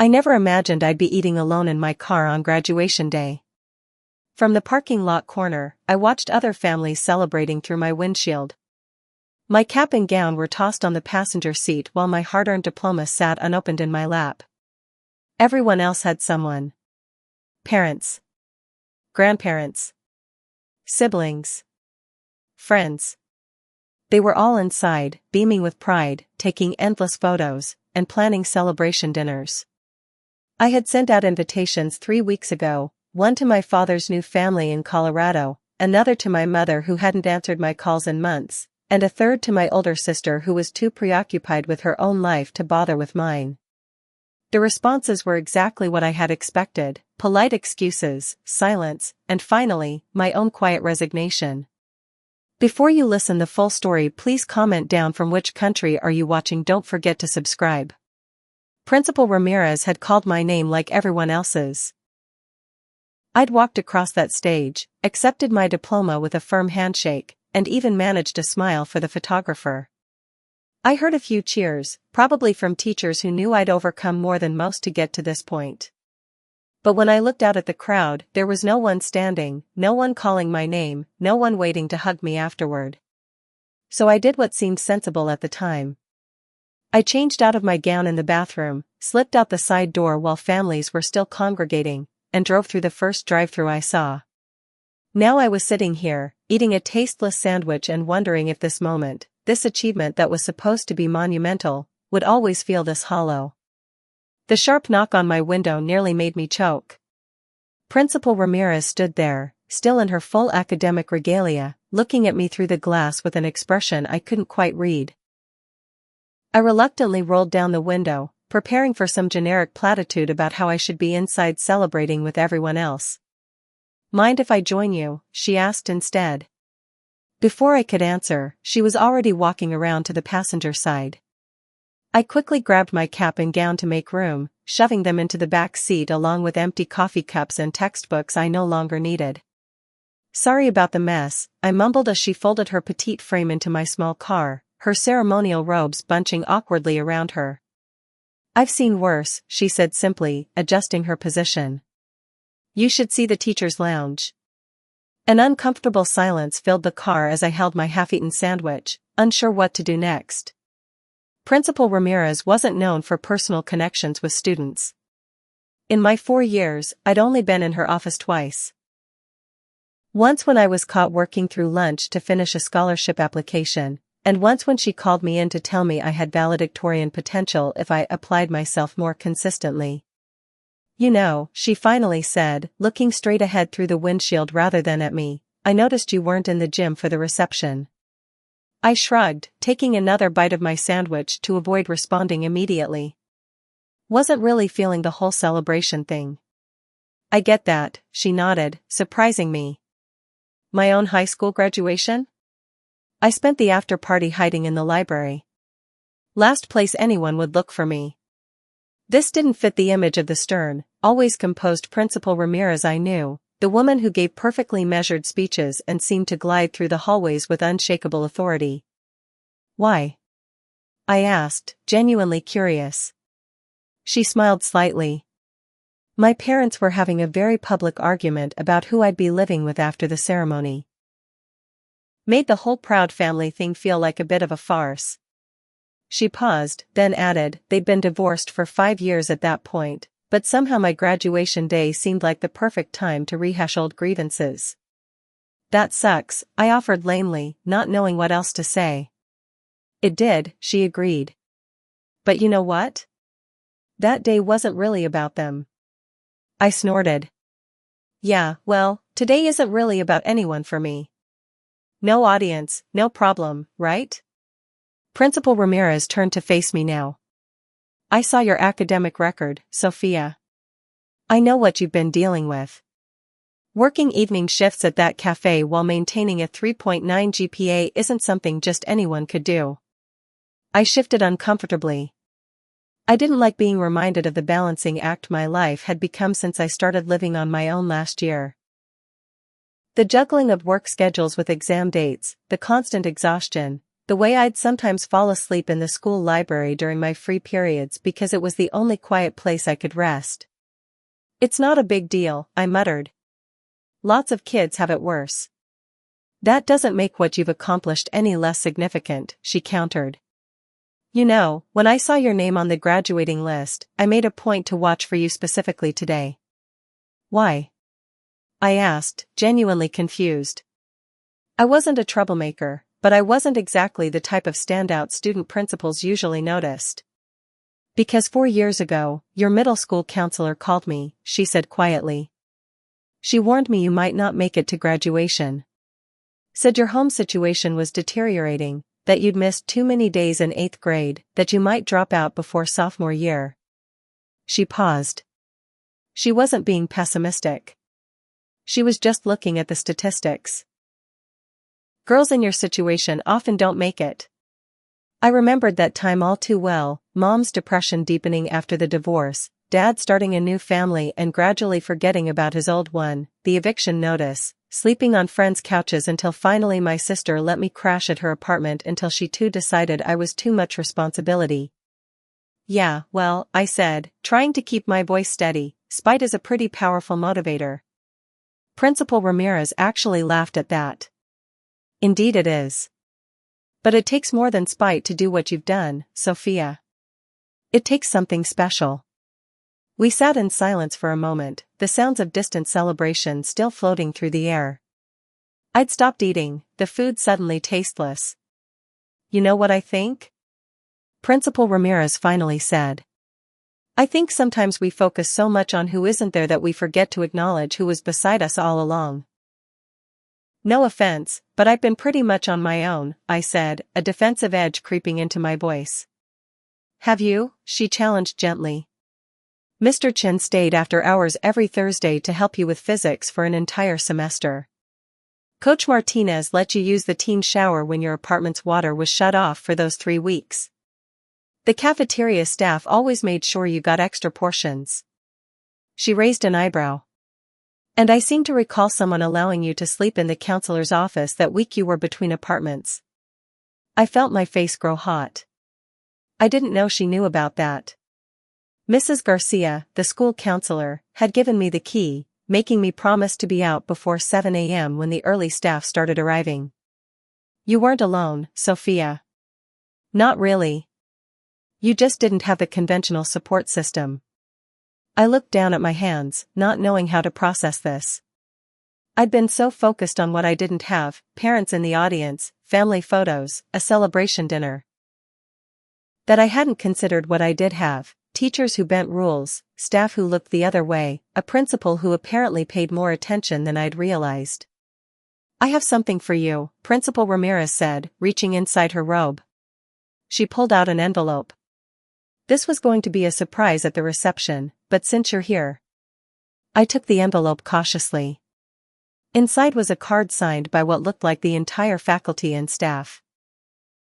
I never imagined I'd be eating alone in my car on graduation day. From the parking lot corner, I watched other families celebrating through my windshield. My cap and gown were tossed on the passenger seat while my hard-earned diploma sat unopened in my lap. Everyone else had someone. Parents. Grandparents. Siblings. Friends. They were all inside, beaming with pride, taking endless photos, and planning celebration dinners. I had sent out invitations 3 weeks ago, one to my father's new family in Colorado, another to my mother who hadn't answered my calls in months, and a third to my older sister who was too preoccupied with her own life to bother with mine. The responses were exactly what I had expected: polite excuses, silence, and finally, my own quiet resignation. Before you listen the full story, please comment down from which country are you watching. Don't forget to subscribe. Principal Ramirez had called my name like everyone else's. I'd walked across that stage, accepted my diploma with a firm handshake, and even managed a smile for the photographer. I heard a few cheers, probably from teachers who knew I'd overcome more than most to get to this point. But when I looked out at the crowd, there was no one standing, no one calling my name, no one waiting to hug me afterward. So I did what seemed sensible at the time. I changed out of my gown in the bathroom, slipped out the side door while families were still congregating, and drove through the first drive-thru I saw. Now I was sitting here, eating a tasteless sandwich and wondering if this moment, this achievement that was supposed to be monumental, would always feel this hollow. The sharp knock on my window nearly made me choke. Principal Ramirez stood there, still in her full academic regalia, looking at me through the glass with an expression I couldn't quite read. I reluctantly rolled down the window, preparing for some generic platitude about how I should be inside celebrating with everyone else. "Mind if I join you?" she asked instead. Before I could answer, she was already walking around to the passenger side. I quickly grabbed my cap and gown to make room, shoving them into the back seat along with empty coffee cups and textbooks I no longer needed. "Sorry about the mess," I mumbled as she folded her petite frame into my small car, her ceremonial robes bunching awkwardly around her. "I've seen worse," she said simply, adjusting her position. "You should see the teacher's lounge." An uncomfortable silence filled the car as I held my half-eaten sandwich, unsure what to do next. Principal Ramirez wasn't known for personal connections with students. In my 4 years, I'd only been in her office twice. Once when I was caught working through lunch to finish a scholarship application, and once when she called me in to tell me I had valedictorian potential if I applied myself more consistently. "You know," she finally said, looking straight ahead through the windshield rather than at me, "I noticed you weren't in the gym for the reception." I shrugged, taking another bite of my sandwich to avoid responding immediately. Wasn't really feeling the whole celebration thing. "I get that," she nodded, surprising me. "My own high school graduation? I spent the after-party hiding in the library. Last place anyone would look for me." This didn't fit the image of the stern, always composed Principal Ramirez I knew, the woman who gave perfectly measured speeches and seemed to glide through the hallways with unshakable authority. "Why?" I asked, genuinely curious. She smiled slightly. "My parents were having a very public argument about who I'd be living with after the ceremony. Made the whole proud family thing feel like a bit of a farce." She paused, then added, "They'd been divorced for 5 years at that point, but somehow my graduation day seemed like the perfect time to rehash old grievances." "That sucks," I offered lamely, not knowing what else to say. "It did," she agreed. "But you know what? That day wasn't really about them." I snorted. "Yeah, well, today isn't really about anyone for me." "No audience, no problem, right?" Principal Ramirez turned to face me now. "I saw your academic record, Sophia. I know what you've been dealing with. Working evening shifts at that cafe while maintaining a 3.9 GPA isn't something just anyone could do." I shifted uncomfortably. I didn't like being reminded of the balancing act my life had become since I started living on my own last year. The juggling of work schedules with exam dates, the constant exhaustion, The way I'd sometimes fall asleep in the school library during my free periods because it was the only quiet place I could rest. It's not a big deal, I muttered. Lots of kids have it worse. That doesn't make what you've accomplished any less significant, she countered. You know, when I saw your name on the graduating list, I made a point to watch for you specifically today. Why? I asked, genuinely confused. I wasn't a troublemaker, but I wasn't exactly the type of standout student principals usually noticed. Because 4 years ago, your middle school counselor called me, she said quietly. She warned me you might not make it to graduation. Said your home situation was deteriorating, that you'd missed too many days in 8th grade, that you might drop out before sophomore year. She paused. She wasn't being pessimistic. She was just looking at the statistics. Girls in your situation often don't make it. I remembered that time all too well, Mom's depression deepening after the divorce, Dad starting a new family and gradually forgetting about his old one, the eviction notice, sleeping on friends' couches until finally my sister let me crash at her apartment until she too decided I was too much responsibility. Yeah, well, I said, trying to keep my voice steady, spite is a pretty powerful motivator. Principal Ramirez actually laughed at that. Indeed it is. But it takes more than spite to do what you've done, Sophia. It takes something special. We sat in silence for a moment, the sounds of distant celebration still floating through the air. I'd stopped eating, the food suddenly tasteless. You know what I think? Principal Ramirez finally said. I think sometimes we focus so much on who isn't there that we forget to acknowledge who was beside us all along. No offense, but I've been pretty much on my own, I said, a defensive edge creeping into my voice. Have you? She challenged gently. Mr. Chen stayed after hours every Thursday to help you with physics for an entire semester. Coach Martinez let you use the teen shower when your apartment's water was shut off for those 3 weeks. The cafeteria staff always made sure you got extra portions. She raised an eyebrow. And I seem to recall someone allowing you to sleep in the counselor's office that week you were between apartments. I felt my face grow hot. I didn't know she knew about that. Mrs. Garcia, the school counselor, had given me the key, making me promise to be out before 7 a.m. when the early staff started arriving. You weren't alone, Sophia. Not really. You just didn't have the conventional support system. I looked down at my hands, not knowing how to process this. I'd been so focused on what I didn't have, parents in the audience, family photos, a celebration dinner, that I hadn't considered what I did have, teachers who bent rules, staff who looked the other way, a principal who apparently paid more attention than I'd realized. I have something for you, Principal Ramirez said, reaching inside her robe. She pulled out an envelope. This was going to be a surprise at the reception, but since you're here. I took the envelope cautiously. Inside was a card signed by what looked like the entire faculty and staff.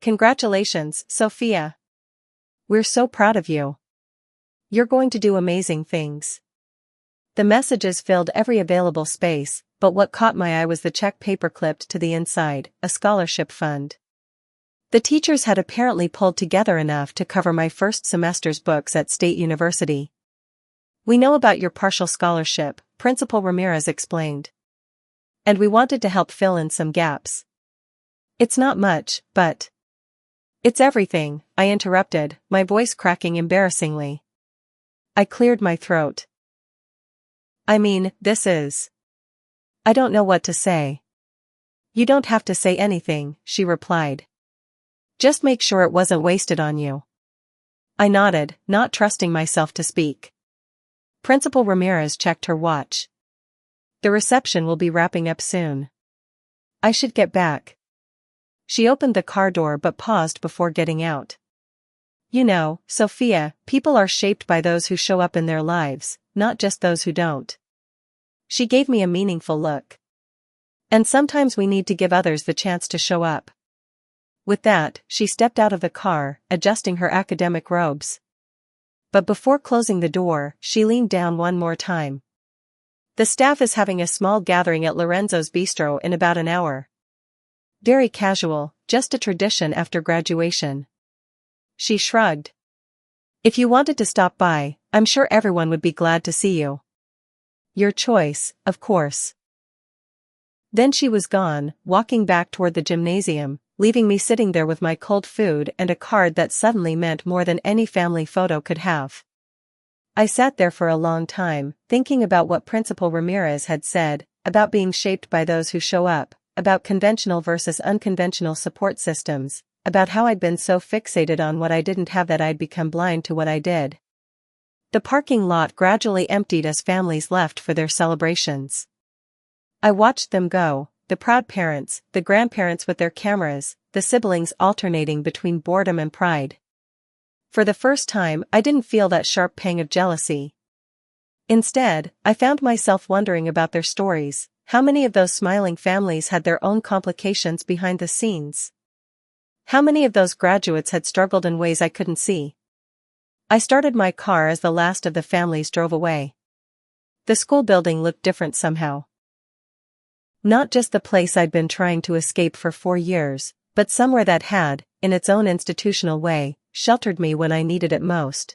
Congratulations, Sophia. We're so proud of you. You're going to do amazing things. The messages filled every available space, but what caught my eye was the check paper clipped to the inside, a scholarship fund. The teachers had apparently pulled together enough to cover my first semester's books at State University. We know about your partial scholarship, Principal Ramirez explained. And we wanted to help fill in some gaps. It's not much, but... It's everything, I interrupted, my voice cracking embarrassingly. I cleared my throat. I mean, this is... I don't know what to say. You don't have to say anything, she replied. Just make sure it wasn't wasted on you. I nodded, not trusting myself to speak. Principal Ramirez checked her watch. The reception will be wrapping up soon. I should get back. She opened the car door but paused before getting out. You know, Sophia, people are shaped by those who show up in their lives, not just those who don't. She gave me a meaningful look. And sometimes we need to give others the chance to show up. With that, she stepped out of the car, adjusting her academic robes. But before closing the door, she leaned down one more time. The staff is having a small gathering at Lorenzo's Bistro in about an hour. Very casual, just a tradition after graduation. She shrugged. If you wanted to stop by, I'm sure everyone would be glad to see you. Your choice, of course. Then she was gone, walking back toward the gymnasium, leaving me sitting there with my cold food and a card that suddenly meant more than any family photo could have. I sat there for a long time, thinking about what Principal Ramirez had said, about being shaped by those who show up, about conventional versus unconventional support systems, about how I'd been so fixated on what I didn't have that I'd become blind to what I did. The parking lot gradually emptied as families left for their celebrations. I watched them go, the proud parents, the grandparents with their cameras, the siblings alternating between boredom and pride. For the first time, I didn't feel that sharp pang of jealousy. Instead, I found myself wondering about their stories. How many of those smiling families had their own complications behind the scenes? How many of those graduates had struggled in ways I couldn't see? I started my car as the last of the families drove away. The school building looked different somehow. Not just the place I'd been trying to escape for 4 years, but somewhere that had, in its own institutional way, sheltered me when I needed it most.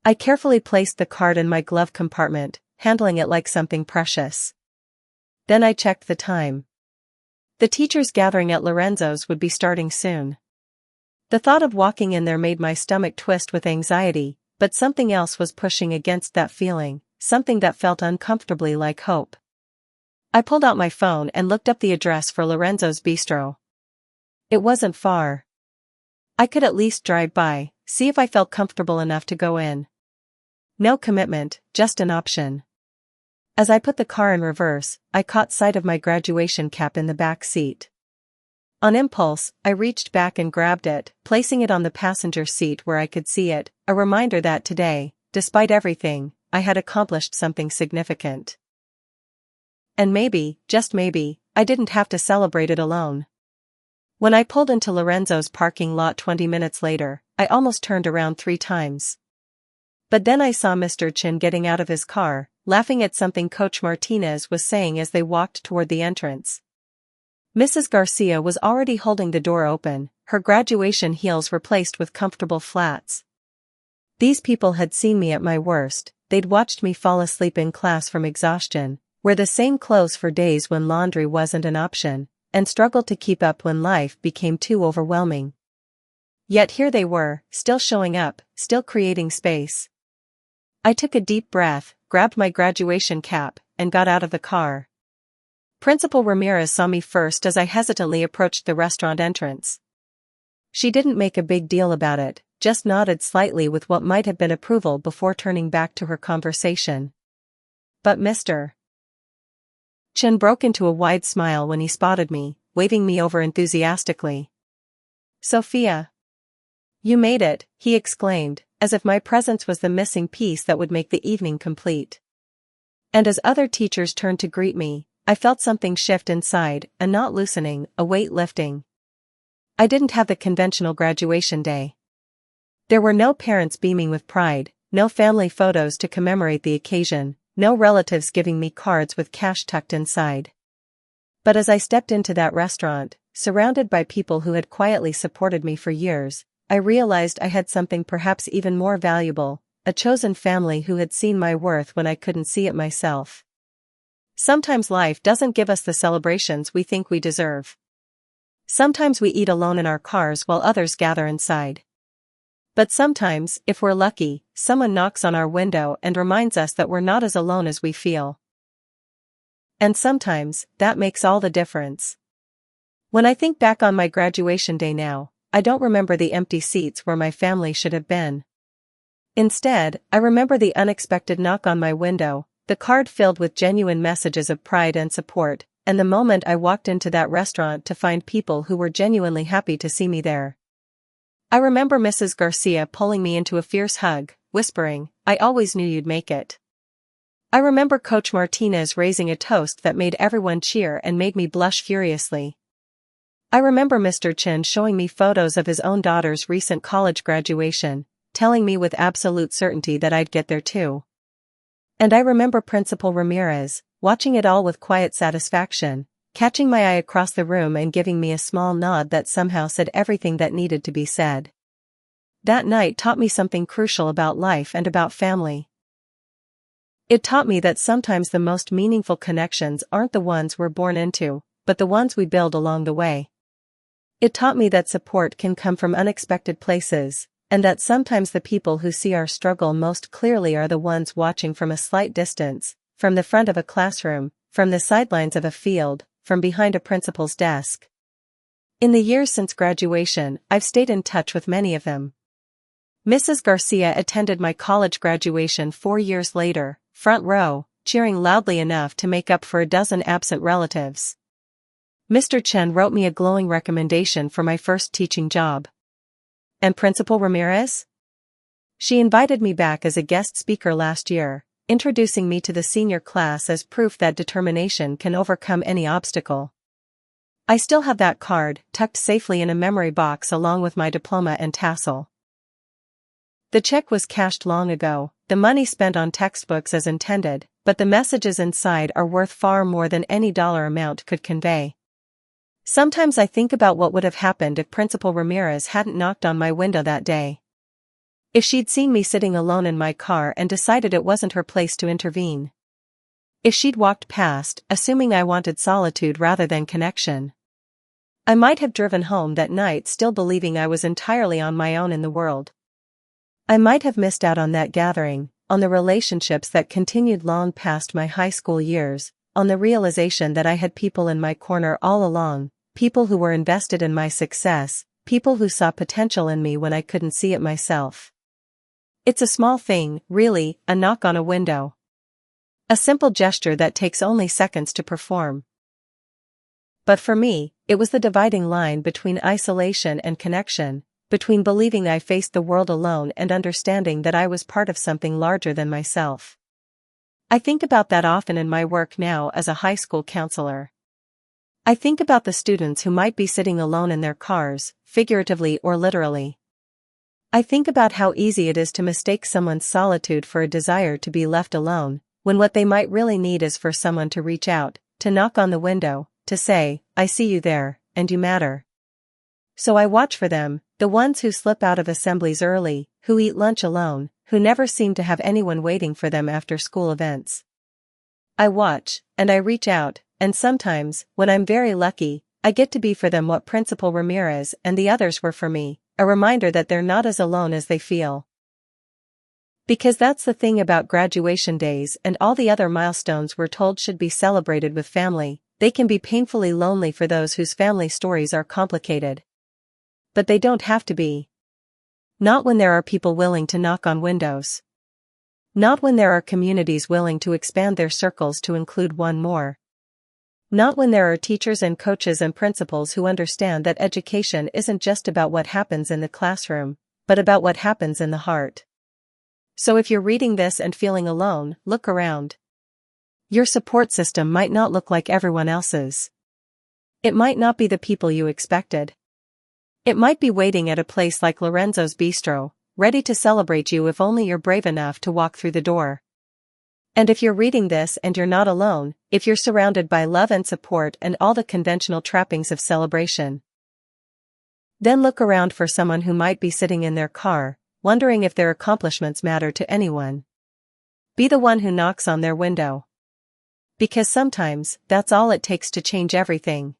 I carefully placed the card in my glove compartment, handling it like something precious. Then I checked the time. The teachers' gathering at Lorenzo's would be starting soon. The thought of walking in there made my stomach twist with anxiety, but something else was pushing against that feeling, something that felt uncomfortably like hope. I pulled out my phone and looked up the address for Lorenzo's Bistro. It wasn't far. I could at least drive by, see if I felt comfortable enough to go in. No commitment, just an option. As I put the car in reverse, I caught sight of my graduation cap in the back seat. On impulse, I reached back and grabbed it, placing it on the passenger seat where I could see it, a reminder that today, despite everything, I had accomplished something significant. And maybe, just maybe, I didn't have to celebrate it alone. When I pulled into Lorenzo's parking lot 20 minutes later, I almost turned around 3 times. But then I saw Mr. Chin getting out of his car, laughing at something Coach Martinez was saying as they walked toward the entrance. Mrs. Garcia was already holding the door open, her graduation heels replaced with comfortable flats. These people had seen me at my worst, they'd watched me fall asleep in class from exhaustion, wear the same clothes for days when laundry wasn't an option, and struggled to keep up when life became too overwhelming. Yet here they were, still showing up, still creating space. I took a deep breath, grabbed my graduation cap, and got out of the car. Principal Ramirez saw me first as I hesitantly approached the restaurant entrance. She didn't make a big deal about it, just nodded slightly with what might have been approval before turning back to her conversation. But Mr. Chin broke into a wide smile when he spotted me, waving me over enthusiastically. Sophia! You made it, he exclaimed, as if my presence was the missing piece that would make the evening complete. And as other teachers turned to greet me, I felt something shift inside, a knot loosening, a weight lifting. I didn't have the conventional graduation day. There were no parents beaming with pride, no family photos to commemorate the occasion, no relatives giving me cards with cash tucked inside. But as I stepped into that restaurant, surrounded by people who had quietly supported me for years, I realized I had something perhaps even more valuable, a chosen family who had seen my worth when I couldn't see it myself. Sometimes life doesn't give us the celebrations we think we deserve. Sometimes we eat alone in our cars while others gather inside. But sometimes, if we're lucky, someone knocks on our window and reminds us that we're not as alone as we feel. And sometimes, that makes all the difference. When I think back on my graduation day now, I don't remember the empty seats where my family should have been. Instead, I remember the unexpected knock on my window, the card filled with genuine messages of pride and support, and the moment I walked into that restaurant to find people who were genuinely happy to see me there. I remember Mrs. Garcia pulling me into a fierce hug, whispering, "I always knew you'd make it." I remember Coach Martinez raising a toast that made everyone cheer and made me blush furiously. I remember Mr. Chin showing me photos of his own daughter's recent college graduation, telling me with absolute certainty that I'd get there too. And I remember Principal Ramirez, watching it all with quiet satisfaction, catching my eye across the room and giving me a small nod that somehow said everything that needed to be said. That night taught me something crucial about life and about family. It taught me that sometimes the most meaningful connections aren't the ones we're born into, but the ones we build along the way. It taught me that support can come from unexpected places, and that sometimes the people who see our struggle most clearly are the ones watching from a slight distance, from the front of a classroom, from the sidelines of a field, from behind a principal's desk. In the years since graduation, I've stayed in touch with many of them. Mrs. Garcia attended my college graduation 4 years later, front row, cheering loudly enough to make up for a dozen absent relatives. Mr. Chen wrote me a glowing recommendation for my first teaching job. And Principal Ramirez? She invited me back as a guest speaker last year, introducing me to the senior class as proof that determination can overcome any obstacle. I still have that card, tucked safely in a memory box along with my diploma and tassel. The check was cashed long ago, the money spent on textbooks as intended, but the messages inside are worth far more than any dollar amount could convey. Sometimes I think about what would have happened if Principal Ramirez hadn't knocked on my window that day. If she'd seen me sitting alone in my car and decided it wasn't her place to intervene. If she'd walked past, assuming I wanted solitude rather than connection. I might have driven home that night still believing I was entirely on my own in the world. I might have missed out on that gathering, on the relationships that continued long past my high school years, on the realization that I had people in my corner all along, people who were invested in my success, people who saw potential in me when I couldn't see it myself. It's a small thing, really, a knock on a window. A simple gesture that takes only seconds to perform. But for me, it was the dividing line between isolation and connection, between believing I faced the world alone and understanding that I was part of something larger than myself. I think about that often in my work now as a high school counselor. I think about the students who might be sitting alone in their cars, figuratively or literally. I think about how easy it is to mistake someone's solitude for a desire to be left alone, when what they might really need is for someone to reach out, to knock on the window, to say, "I see you there, and you matter." So I watch for them, the ones who slip out of assemblies early, who eat lunch alone, who never seem to have anyone waiting for them after school events. I watch, and I reach out, and sometimes, when I'm very lucky, I get to be for them what Principal Ramirez and the others were for me, a reminder that they're not as alone as they feel. Because that's the thing about graduation days and all the other milestones we're told should be celebrated with family, they can be painfully lonely for those whose family stories are complicated. But they don't have to be. Not when there are people willing to knock on windows. Not when there are communities willing to expand their circles to include one more. Not when there are teachers and coaches and principals who understand that education isn't just about what happens in the classroom, but about what happens in the heart. So if you're reading this and feeling alone, look around. Your support system might not look like everyone else's. It might not be the people you expected. It might be waiting at a place like Lorenzo's Bistro, ready to celebrate you if only you're brave enough to walk through the door. And if you're reading this and you're not alone, if you're surrounded by love and support and all the conventional trappings of celebration, then look around for someone who might be sitting in their car, wondering if their accomplishments matter to anyone. Be the one who knocks on their window. Because sometimes, that's all it takes to change everything.